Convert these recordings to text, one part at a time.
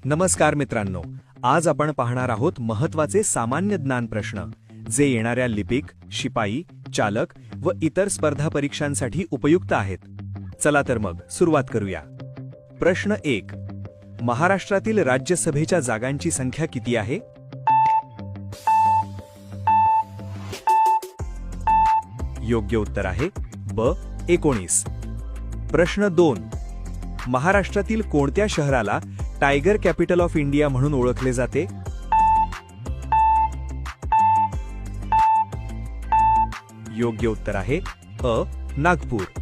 नमस्कार मित्रांनो, आज आपण पाहणार आहोत महत्त्वाचे सामान्य ज्ञान प्रश्न जे येणाऱ्या लिपिक, शिपाई, चालक व इतर स्पर्धा परीक्षांसाठी उपयुक्त आहेत. चला तर मग सुरुवात करूया. प्रश्न 1. महाराष्ट्रातील राज्यसभेच्या जागांची संख्या किती आहे? योग्य उत्तर आहे ब. 19. प्रश्न 2. महाराष्ट्रातील कोणत्या शहराला टायगर कॅपिटल ऑफ इंडिया म्हणून ओळखले जाते? योग्य उत्तर आहे अ. नागपूर.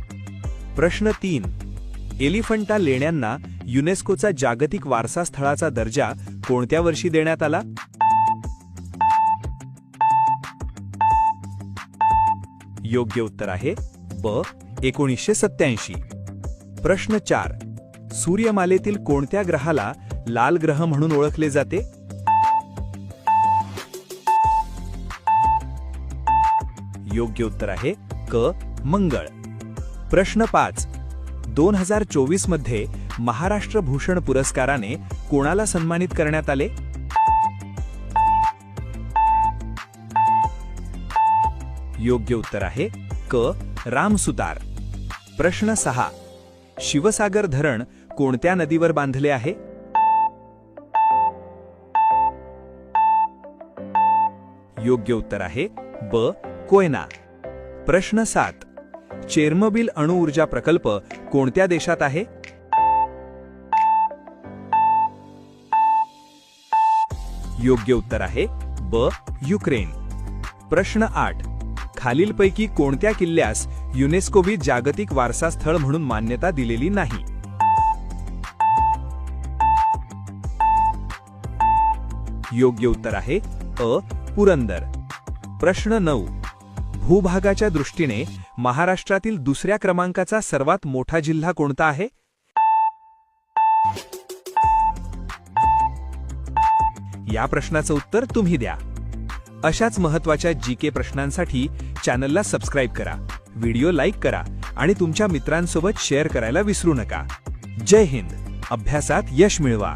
प्रश्न 3. एलिफंटा लेण्यांना युनेस्कोचा जागतिक वारसा स्थळाचा दर्जा कोणत्या वर्षी देण्यात आला? योग्य उत्तर आहे ब. 1987. प्रश्न 4. सूर्यमालेतील कोणत्या ग्रहाला लाल ग्रह म्हणून ओळखले जाते? योग्य उत्तर आहे क. मंगळ. प्रश्न 5. 2024 मध्ये महाराष्ट्र भूषण पुरस्काराने कोणाला सन्मानित करण्यात आले? योग्य उत्तर आहे क. राम सुतार. प्रश्न 6. शिवसागर धरण कोणत्या नदीवर बांधले आहे? योग्य उत्तर आहे ब. कोयना. प्रश्न 7. चेर्नोबिल अणुऊर्जा प्रकल्प कोणत्या देशात आहे? योग्य उत्तर आहे ब. युक्रेन. प्रश्न 8. खालीलपैकी कोणत्या किल्ल्यास युनेस्कोने जागतिक वारसा स्थळ म्हणून मान्यता दिलेली नाही? योग्य उत्तर आहे अ. पुरंदर. प्रश्न 9. भूभागाच्या दृष्टीने महाराष्ट्रातील दुसऱ्या क्रमांकाचा सर्वात मोठा जिल्हा कोणता आहे? या प्रश्नाचं उत्तर तुम्ही द्या. अशाच महत्त्वाच्या जीके प्रश्नांसाठी चॅनलला सबस्क्राईब करा, व्हिडिओ लाईक करा आणि तुमच्या मित्रांसोबत शेअर करायला विसरू नका. जय हिंद. अभ्यासात यश मिळवा.